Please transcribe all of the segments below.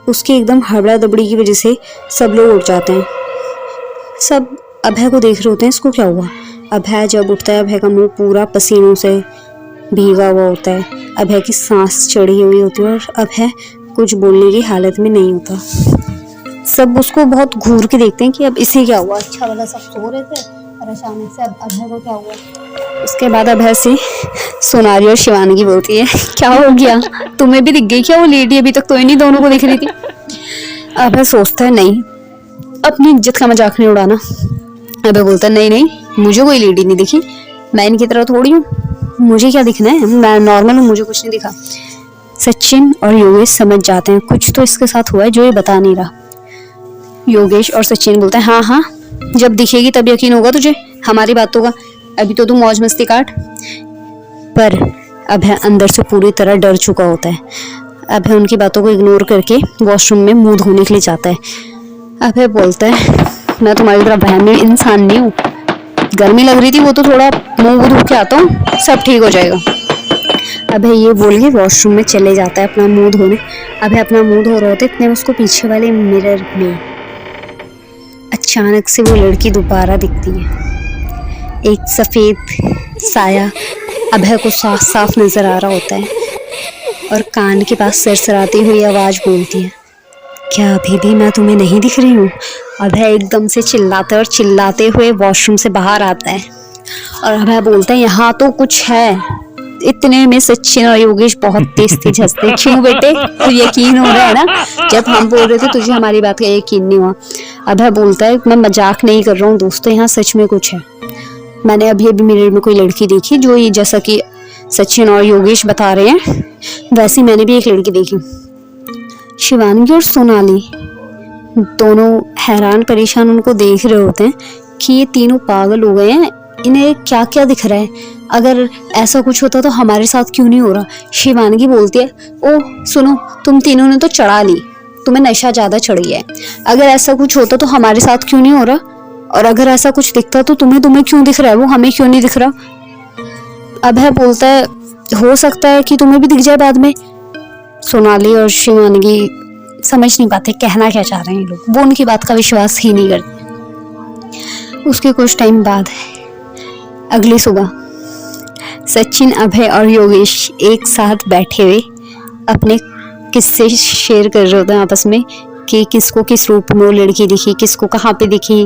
उसकी एकदम हड़बड़ा दबड़ी की वजह से सब लोग उठ जाते हैं। सब अभय को देख रहे होते हैं, इसको क्या हुआ। अभय जब उठता है, अभय का मुंह पूरा पसीनों से भीगा हुआ होता है, अभय की सांस चढ़ी हुई होती है और अभय कुछ बोलने की हालत में नहीं होता। सब उसको बहुत घूर के देखते हैं कि अब इसे क्या हुआ। अच्छा वाला सब सो रहे थे और अचानक से अब अभय को क्या हुआ। उसके बाद अभय से सोनाली और शिवानगी बोलती है, क्या हो गया, तुम्हें भी दिख गई क्या वो लेडी, अभी तक तो इन्हीं दोनों को दिख रही थी। अभय सोचता है नहीं, अपनी इज्जत का मजाक नहीं उड़ाना। अभय बोलता है नहीं नहीं, मुझे कोई लेडी नहीं दिखी, मैं इनकी तरह थोड़ी हूँ, मुझे क्या दिखना है, मैं नॉर्मल हूँ, मुझे कुछ नहीं दिखा। सचिन और योगेश समझ जाते हैं कुछ तो इसके साथ हुआ है जो ये बता नहीं रहा। योगेश और सचिन बोलते हैं हाँ हाँ, जब दिखेगी तब यकीन होगा तुझे हमारी बातों का, अभी तो तू मौज मस्ती काट। पर अभय अंदर से पूरी तरह डर चुका होता है। अभय उनकी बातों को इग्नोर करके वॉशरूम में मुंह धोने के लिए जाता है। अभय बोलता है मैं तुम्हारी तरह वहमी इंसान नहीं हूँ, गर्मी लग रही थी वो तो थोड़ा मुंह धो के आता हूँ, सब ठीक हो जाएगा। अभय ये बोल के वॉशरूम में चले जाता है अपना मुंह धोने। अभय अपना मुंह धो रहे होते इतने में उसको पीछे वाले मिरर में अचानक से वो लड़की दोबारा दिखती है। एक सफेद साया अभय को साफ साफ नजर आ रहा होता है और कान के पास सरसराती हुई आवाज बोलती है, क्या अभी भी मैं तुम्हें नहीं दिख रही हूँ। अभय एकदम से चिल्लाते हुए वॉशरूम से बाहर आता है और अभय बोलता है यहाँ तो कुछ है। इतने में सचिन और योगेश बहुत तेज हंसते, क्यों बेटे, तो यकीन हो रहा है ना, जब हम बोल रहे थे तुझे हमारी बात का यकीन नहीं हुआ। अभय बोलता है मैं मजाक नहीं कर रहा हूँ दोस्तों, यहाँ सच में कुछ है। मैंने अभी मिरर में कोई लड़की देखी जो ये जैसा कि सचिन और योगेश बता रहे हैं वैसी मैंने भी एक लड़की देखी। शिवानगी और सोनाली दोनों हैरान परेशान उनको देख रहे होते हैं कि ये तीनों पागल हो गए हैं, इन्हें क्या क्या दिख रहा है, अगर ऐसा कुछ होता तो हमारे साथ क्यों नहीं हो रहा। शिवानगी बोलती है ओह सुनो, तुम तीनों ने तो चढ़ा ली, तुम्हें नशा ज्यादा चढ़ गया है, अगर ऐसा कुछ होता तो हमारे साथ क्यों नहीं हो रहा, और अगर ऐसा कुछ दिखता तो तुम्हें क्यों दिख रहा है, वो हमें क्यों नहीं दिख रहा। अभय बोलता है हो सकता है कि तुम्हें भी दिख जाए बाद में। सोनाली और शिवानगी समझ नहीं पाते कहना क्या चाह रहे हैं लोग, वो उनकी बात का विश्वास ही नहीं करते। उसके कुछ टाइम बाद अगली सुबह सचिन, अभय और योगेश एक साथ बैठे हुए अपने किस्से शेयर कर रहे होते हैं आपस में कि किसको किस रूप में वो लड़की दिखी, किसको कहाँ पे दिखी,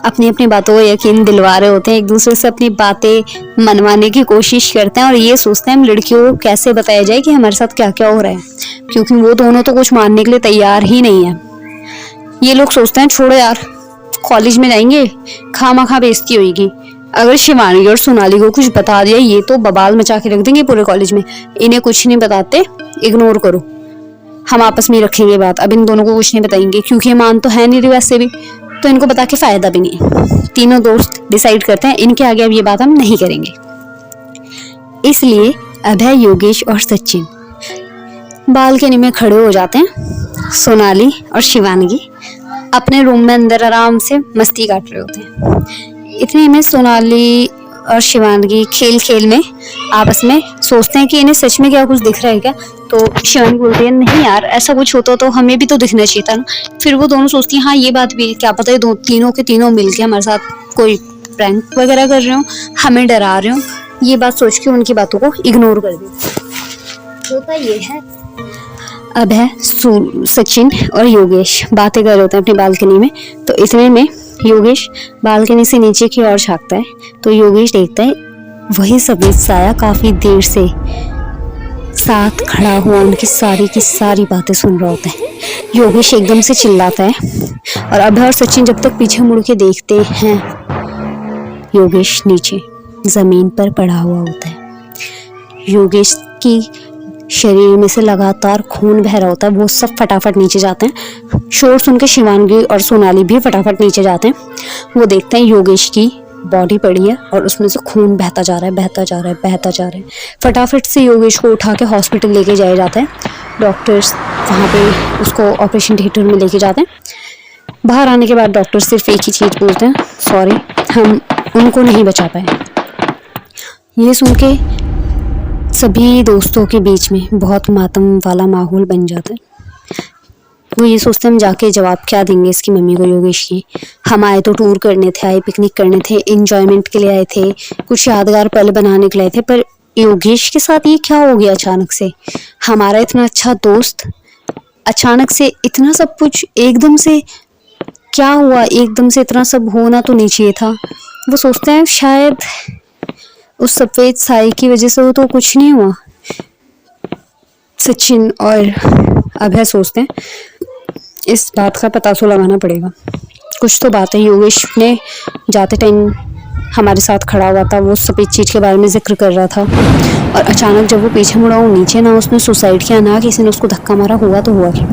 अपनी अपनी बातों को यकीन दिलवा रहे होते हैं, एक दूसरे से अपनी बातें मनवाने की कोशिश करते हैं और ये सोचते हैं हम लड़कियों को कैसे बताया जाए कि हमारे साथ क्या क्या हो रहा है, क्योंकि वो दोनों तो कुछ मानने के लिए तैयार ही नहीं है। ये लोग सोचते हैं छोड़ो यार, कॉलेज में जाएंगे खामा बेइज्जती होगी, अगर शिवानी और सोनाली को कुछ बता दिया ये तो बवाल मचा के रख देंगे पूरे कॉलेज में, इन्हें कुछ नहीं बताते, इग्नोर करो, हम आपस में रखेंगे बात, अब इन दोनों को कुछ नहीं बताएंगे क्योंकि ये मान तो है नहीं रही वैसे भी, तो इनको बता के फायदा भी नहीं। तीनों दोस्त डिसाइड करते हैं इनके आगे अब ये बात हम नहीं करेंगे। इसलिए अभय, योगेश और सचिन बालकनी में खड़े हो जाते हैं। सोनाली और शिवानगी अपने रूम में अंदर आराम से मस्ती काट रहे होते हैं। इतने में सोनाली और शिवानगी खेल खेल में आपस में सोचते हैं कि इन्हें सच में क्या कुछ दिख रहा है क्या, तो शिवानगी बोलती है नहीं यार ऐसा कुछ होता तो हमें भी तो दिखना चाहिए था ना। फिर वो दोनों सोचती हैं हाँ ये बात भी, क्या पता ये तीनों के तीनों मिलके हमारे साथ कोई प्रैंक वगैरह कर रहे हो, हमें डरा रहे हो। ये बात सोच के उनकी बातों को इग्नोर कर दी। होता ये है अभय, सचिन और योगेश बातें कर रहे होते हैं अपनी बालकनी में, तो इतने में योगेश बालकनी से नीचे की ओर झांकता है तो योगेश देखता है वही सफेद साया काफी देर से साथ खड़ा हुआ उनकी सारी की सारी बातें सुन रहा होता है। योगेश एकदम से चिल्लाता है और अभय और सचिन जब तक पीछे मुड़ के देखते हैं योगेश नीचे जमीन पर पड़ा हुआ होता है। योगेश की शरीर में से लगातार खून बह रहा होता है, वो सब फटाफट नीचे जाते हैं। शोर सुन के शिवानगी और सोनाली भी फटाफट नीचे जाते हैं। वो देखते हैं योगेश की बॉडी पड़ी है और उसमें से खून बहता जा रहा है। फटाफट से योगेश को उठा के हॉस्पिटल लेके जाया जाता है। डॉक्टर्स वहाँ पे उसको ऑपरेशन थिएटर में लेके जाते हैं। बाहर आने के बाद डॉक्टर सिर्फ एक ही चीज़ बोलते हैं, सॉरी हम उनको नहीं बचा पाए। ये सुन के सभी दोस्तों के बीच में बहुत मातम वाला माहौल बन जाता है। वो ये सोचते हम जाके जवाब क्या देंगे इसकी मम्मी को, योगेश की। हम आए तो टूर करने थे, आए पिकनिक करने थे, एंजॉयमेंट के लिए आए थे, कुछ यादगार पल बनाने के लिए आए थे, पर योगेश के साथ ये क्या हो गया अचानक से? हमारा इतना अच्छा दोस्त अचानक से इतना सब कुछ एकदम से क्या हुआ? एकदम से इतना सब होना तो नहीं चाहिए था। वो सोचते हैं शायद उस सफेद साई की वजह से वो तो कुछ नहीं हुआ। सचिन और अभय सोचते हैं इस बात का पता तो लगाना पड़ेगा, कुछ तो बात है। योगेश ने जाते टाइम हमारे साथ खड़ा हुआ था, वो सफेद चीज के बारे में जिक्र कर रहा था, और अचानक जब वो पीछे मुड़ा, वो नीचे ना उसने सुसाइड किया ना किसी ने उसको धक्का मारा, हुआ तो हुआ क्या?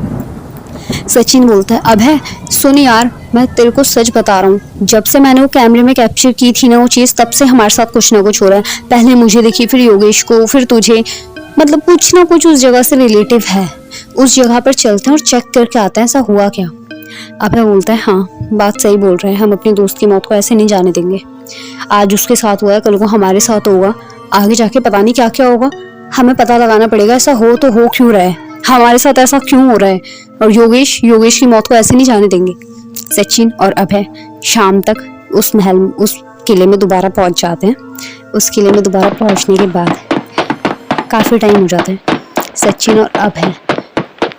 सचिन बोलता है अभय सुन यार, मैं तेरे को सच बता रहा हूँ, जब से मैंने वो कैमरे में कैप्चर की थी ना वो चीज, तब से हमारे साथ कुछ ना कुछ हो रहा है। पहले मुझे देखी, फिर योगेश को, फिर तुझे, मतलब कुछ ना कुछ उस जगह से रिलेटिव है। उस जगह पर चलते हैं और चेक करके आते हैं ऐसा हुआ क्या। अभय बोलता है हाँ बात सही बोल रहे हैं, हम अपनी दोस्त की मौत को ऐसे नहीं जाने देंगे। आज उसके साथ हुआ है, कल को हमारे साथ होगा, आगे जाके पता नहीं क्या क्या होगा। हमें पता लगाना पड़ेगा ऐसा हो तो हो क्यों रहा है, हमारे साथ ऐसा क्यों हो रहा है, और योगेश की मौत को ऐसे नहीं जाने देंगे। सचिन और अभय शाम तक उस महल, उस किले में दोबारा पहुंच जाते हैं। उस किले में दोबारा पहुंचने के बाद काफी टाइम हो जाता है। सचिन और अभय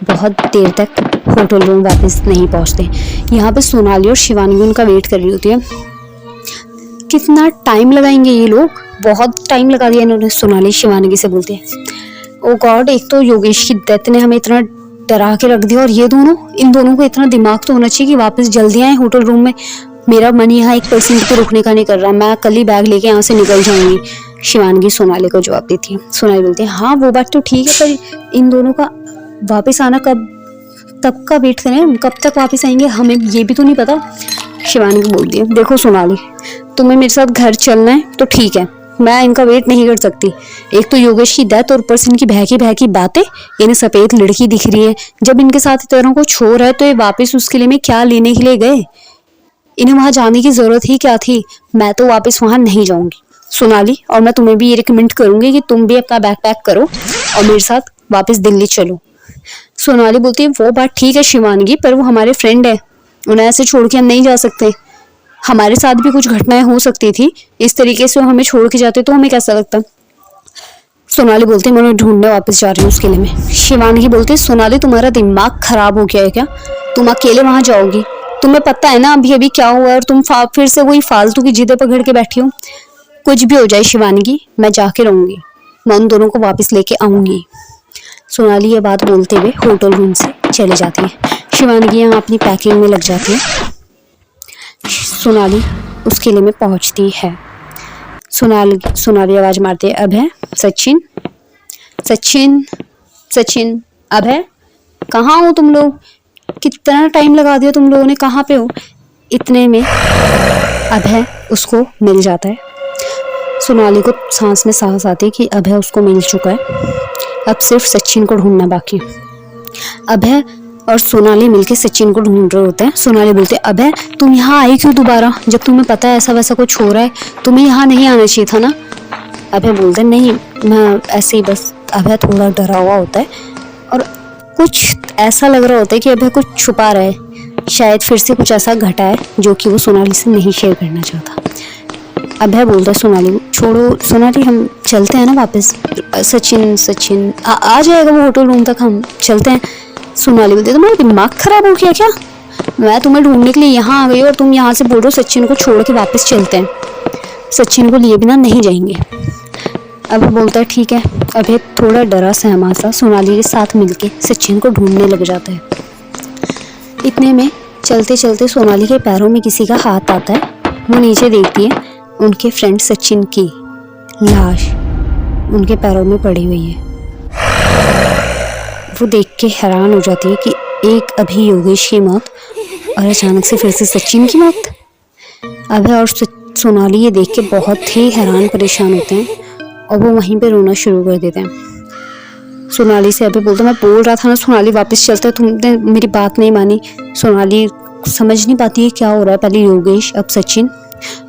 बहुत देर तक होटल रूम वापस नहीं पहुंचते। यहाँ पे सोनाली और शिवानी उनका वेट कर रही होती है। कितना टाइम लगाएंगे ये लोग, बहुत टाइम लगा दिया इन्होंने। सोनाली शिवानी से बोलती है ओ गॉड, एक तो योगेश की डेथ ने हमें इतना डरा के रख दिया, और ये दोनों, इन दोनों को इतना दिमाग तो होना चाहिए कि वापस जल्दी आए होटल रूम में। मेरा मन यहाँ 1% पे रुकने का नहीं कर रहा, मैं कल ही बैग लेके यहाँ से निकल जाऊंगी। शिवानगी सोनाली को जवाब देती है। सोनाली बोलती है हाँ वो बात तो ठीक है, पर इन दोनों का वापस आना कब तक का वेट करें, कब तक वापस आएंगे हमें ये भी तो नहीं पता। शिवानी को बोलती है देखो सोनाली, तुम्हें मेरे साथ घर चलना है तो ठीक है, मैं इनका वेट नहीं कर सकती। एक तो योगेश की डेथ और ऊपर से इनकी बहकी बातें, इन्हें सफेद लड़की दिख रही है, जब इनके साथ इस तरह कुछ हो रहा है तो ये वापस उस किले में क्या लेने के लिए गए, इन्हें वहां जाने की जरूरत ही क्या थी। मैं तो वापस वहां नहीं जाऊंगी सोनाली, और मैं तुम्हें भी ये रिकमेंड करूंगी कि तुम भी अपना बैग पैक करो और मेरे साथ वापस दिल्ली चलो। सोनाली बोलती है वो बात ठीक है शिवानगी, पर वो हमारे फ्रेंड है, उन्हें ऐसे छोड़ के हम नहीं जा सकते। हमारे साथ भी कुछ घटनाएं हो सकती थी, इस तरीके से हमें छोड़ के जाते तो हमें कैसा लगता। सोनाली बोलती है मैं उन्हें ढूंढने वापस जा रही हूँ उस किले में। शिवानगी बोलती है सोनाली तुम्हारा दिमाग खराब हो गया है क्या, तुम अकेले वहां जाओगी, तुम्हें पता है ना अभी अभी क्या हुआ है, और तुम फिर से वही फालतू की जिदे पकड़ के बैठी हो। कुछ भी हो जाए शिवानगी, मैं जाके रहूंगी, मैं उन दोनों को वापस लेके आऊंगी। सोनाली ये बात बोलते हुए होटल रूम से चले जाती है। शिवानगी यहाँ अपनी पैकिंग में लग जाती है। सोनाली उस किले में पहुंचती है। सोनाली आवाज मारती है अभय, सचिन सचिन सचिन, अभय कहाँ हो तुम लोग, कितना टाइम लगा दिया तुम लोगों ने, कहाँ पे हो। इतने में अभय उसको मिल जाता है। सोनाली को सांस में सांस आती है कि अभय उसको मिल चुका है, अब सिर्फ सचिन को ढूंढना बाकी। अभय और सोनाली मिलके सचिन को ढूंढ रहे होते हैं। सोनाली बोलते है अभय तुम यहाँ आई क्यों दोबारा, जब तुम्हें पता है ऐसा वैसा कुछ हो रहा है, तुम्हें यहाँ नहीं आना चाहिए था ना। अभय बोलते नहीं मैं ऐसे ही बस। अभय थोड़ा डरा हुआ होता है और कुछ ऐसा लग रहा होता है कि अभय कुछ छुपा रहा है, शायद फिर से कुछ ऐसा घटा है जो कि वो सोनाली से नहीं शेयर करना चाहता। अभय बोलता है सोनाली को छोड़ो सोनाली, हम चलते हैं ना वापस। सचिन आ जाएगा वो होटल रूम तक, हम चलते हैं। सोनाली बोलती है तुम्हारा दिमाग खराब हो गया क्या, मैं तुम्हें ढूंढने के लिए यहाँ आ गई और तुम यहाँ से बोल रहे हो सचिन को छोड़ के वापस चलते हैं, सचिन को लिए बिना नहीं जाएंगे। अभय बोलता है ठीक है। अभय थोड़ा डरा सहमा सा सोनाली के साथ मिलके सचिन को ढूंढने लग जाता है। इतने में चलते चलते सोनाली के पैरों में किसी का हाथ आता है। वो नीचे देखती है, उनके फ्रेंड सचिन की लाश उनके पैरों में पड़ी हुई है। वो देख के हैरान हो जाती है कि एक अभी योगेश की मौत और अचानक से फिर से सचिन की मौत। अभय और सोनाली ये देख के बहुत ही हैरान परेशान होते हैं और वो वहीं पे रोना शुरू कर देते हैं। सोनाली से अभय बोलता मैं बोल रहा था ना सोनाली वापस चलते, तुमने मेरी बात नहीं मानी। सोनाली समझ नहीं पाती है क्या हो रहा है, पहले योगेश अब सचिन।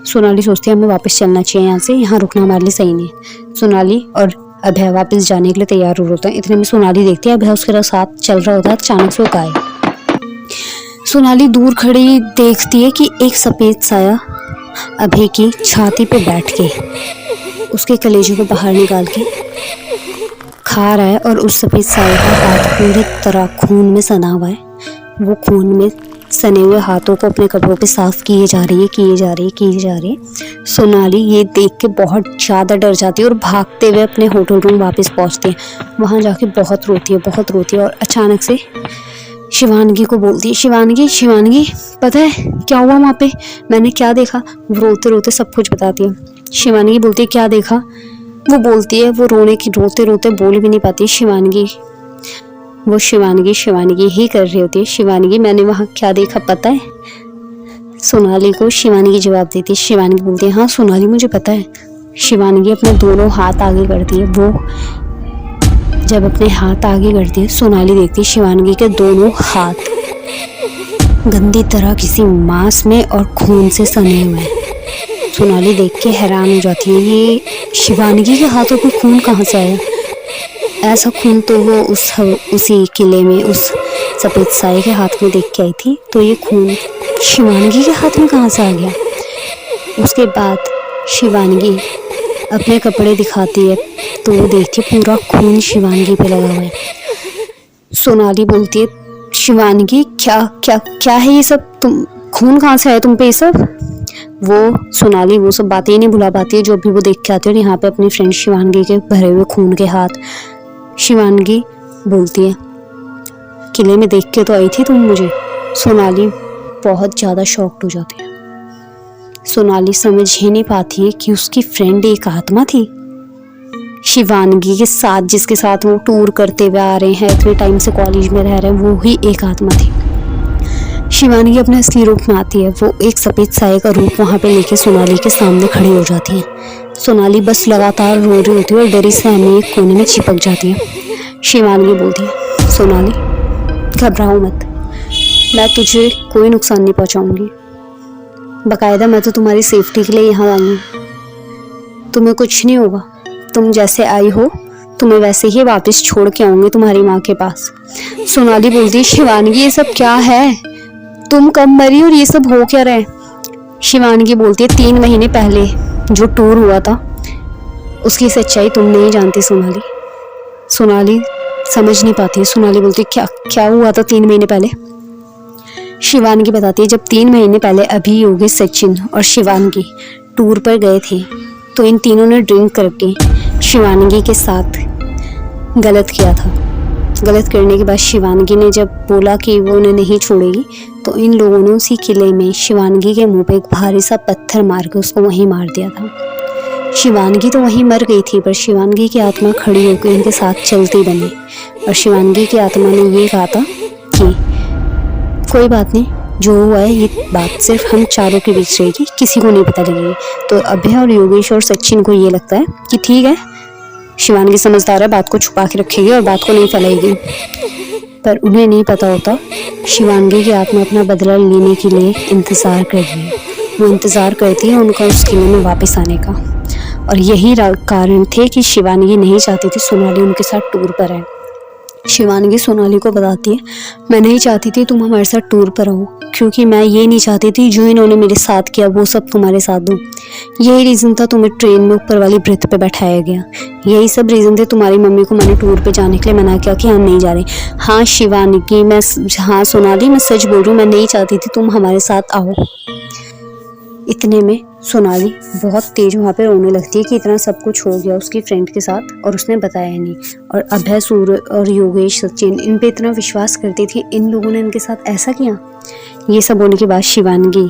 सोनाली सोचती है हमें वापस चलना चाहिए यहाँ से, यहाँ रुकना हमारे लिए सही नहीं है। सोनाली और अभय वापस जाने के लिए तैयार हो होते हैं। इतने में सोनाली देखती है अभय उसके साथ चल रहा होता है, अचानक से वो गायब। सोनाली दूर खड़ी देखती है कि एक सफेद साया अभय की छाती पे बैठ के उसके कलेजे को बाहर निकाल के खा रहा है और उस सफेद साये का हाथ पूरी तरह खून में सना हुआ है। वो खून में सने हुए हाथों को अपने कपड़ों पे साफ किए जा रही है। सोनाली ये देख के बहुत ज़्यादा डर जाती है और भागते हुए अपने होटल रूम वापस पहुंचती है। वहाँ जाके बहुत रोती है और अचानक से शिवानगी को बोलती है, शिवानगी पता है क्या हुआ वहाँ पे, मैंने क्या देखा। वो रोते रोते सब कुछ बताती है। शिवानगी बोलती है क्या देखा। वो बोलती है, वो रोते रोते बोल भी नहीं पाती शिवानगी। वो शिवानगी ही कर रही होती है, शिवानगी मैंने वहाँ क्या देखा पता है। सोनाली को शिवानगी जवाब देती है। शिवानगी बोलती है हाँ सोनाली मुझे पता है। शिवानगी अपने दोनों हाथ आगे करती है। वो जब अपने हाथ आगे करती है, सोनाली देखती है शिवानगी के दोनों हाथ गंदी तरह किसी मांस में और खून से सने हुए हैं। सोनाली देख के हैरान हो जाती है, ये शिवानगी के हाथों पे खून कहाँ से आया। ऐसा खून तो वो उसी किले में उस सफेद साये के हाथ में देख के आई थी, तो ये खून शिवानगी के हाथ में कहाँ से आ गया। उसके बाद शिवानगी अपने कपड़े दिखाती है तो वो देखती है पूरा खून शिवानगी पे लगा हुआ है। सोनाली बोलती है शिवानगी क्या है ये सब, तुम खून कहाँ से आया तुम पे ये सब। सोनाली वो सब बातें ही नहीं भुला पाती है जो भी वो देख के आती है। और यहाँ पे अपनी फ्रेंड शिवानगी के भरे हुए खून के हाथ। शिवानगी बोलती है किले में देख के तो आई थी तुम मुझे। सोनाली बहुत ज़्यादा शॉक्ड हो जाती है। सोनाली समझ ही नहीं पाती है कि उसकी फ्रेंड एक आत्मा थी। शिवानगी के साथ जिसके साथ वो टूर करते हुए आ रहे हैं, इतने टाइम से कॉलेज में रह रहे हैं, वो ही एक आत्मा थी। शिवानगी अपने असली रूप में आती है। वो एक सफ़ेद साये का रूप वहाँ पे लेके सोनाली के सामने खड़ी हो जाती है। सोनाली बस लगातार रो रही होती है और डरी सहमी एक कोने में चिपक जाती है। शिवानगी बोलती है सोनाली घबराओ मत, मैं तुझे कोई नुकसान नहीं पहुँचाऊँगी। बाकायदा मैं तो तुम्हारी सेफ्टी के लिए यहाँ आई हूँ, तुम्हें कुछ नहीं होगा। तुम जैसे आई हो तुम्हें वैसे ही वापस छोड़ के आऊँगी तुम्हारी माँ के पास। सोनाली बोलती है शिवानगी ये सब क्या है, तुम कब मरी और ये सब हो क्या रहा है। शिवानगी बोलती है 3 महीने पहले जो टूर हुआ था उसकी सच्चाई तुम नहीं जानती सोनाली। सोनाली समझ नहीं पाती है। सोनाली बोलती है क्या हुआ था 3 महीने पहले। शिवानगी बताती है जब 3 महीने पहले अभी योगेश, सचिन और शिवानगी टूर पर गए थे तो इन तीनों ने ड्रिंक करके शिवानगी के साथ गलत किया था। गलत करने के बाद शिवानगी ने जब बोला कि वो उन्हें नहीं छोड़ेगी तो इन लोगों ने उसी किले में शिवानगी के मुंह पे एक भारी सा पत्थर मार के उसको वहीं मार दिया था। शिवानगी तो वहीं मर गई थी पर शिवानगी की आत्मा खड़ी होकर इनके साथ चलती बनी और शिवानगी की आत्मा ने ये कहा था कि कोई बात नहीं, जो हुआ है ये बात सिर्फ हम चारों के बीच रहेगी, किसी को नहीं पता लगेगी। तो अभय और योगेश और सचिन को ये लगता है कि ठीक है शिवानगी समझदार है, बात को छुपा के रखेगी और बात को नहीं फैलाएगी। पर उन्हें नहीं पता होता शिवानगी की आत्मा अपना बदला लेने के लिए इंतज़ार कर रही है। वो इंतज़ार करती है उनका उस किले में वापस आने का। और यही कारण थे कि शिवानगी नहीं चाहती थी सोनाली उनके साथ टूर पर आए। शिवानगी सोनाली को बताती है मैं नहीं चाहती थी तुम हमारे साथ टूर पर आओ, क्योंकि मैं ये नहीं चाहती थी जो इन्होंने मेरे साथ किया वो सब तुम्हारे साथ दूँ। यही रीज़न था तुम्हें ट्रेन में ऊपर वाली ब्रिथ पे बैठाया गया। यही सब रीज़न थे तुम्हारी मम्मी को मैंने टूर पे जाने के लिए मना किया कि हम नहीं जा रहे। हाँ शिवानगी हाँ सोनाली मैं सच बोल रही हूँ, मैं नहीं चाहती थी तुम हमारे साथ आओ। इतने में सोनाली बहुत तेज वहाँ पे रोने लगती है कि इतना सब कुछ हो गया उसकी फ्रेंड के साथ और उसने बताया नहीं। और अभय, सूर्य और योगेश, सचिन इन पे इतना विश्वास करती थी, इन लोगों ने इनके साथ ऐसा किया। ये सब होने के बाद शिवानगी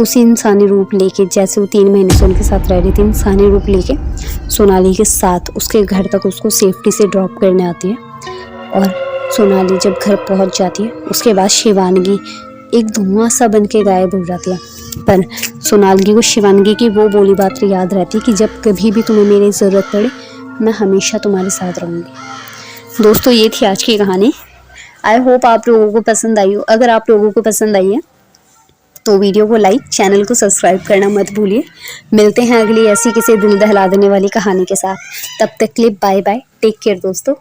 उसी इंसानी रूप लेके, जैसे वो 3 महीने से उनके साथ रह रही थी, इंसानी रूप लेके सोनाली के साथ उसके घर तक उसको सेफ्टी से ड्रॉप करने आती है। और सोनाली जब घर पहुँच जाती है उसके बाद शिवानगी एक धुआं सा बन के गायब हो जाती है। पर सोनाली को शिवानगी की वो बोली बात याद रहती कि जब कभी भी तुम्हें मेरी ज़रूरत पड़े मैं हमेशा तुम्हारे साथ रहूँगी। दोस्तों ये थी आज की कहानी। आई होप आप लोगों को पसंद आई हो। अगर आप लोगों को पसंद आई है तो वीडियो को लाइक, चैनल को सब्सक्राइब करना मत भूलिए। मिलते हैं अगली ऐसी किसी दिल दहला देने वाली कहानी के साथ। तब तक के लिए बाय बाय, टेक केयर दोस्तों।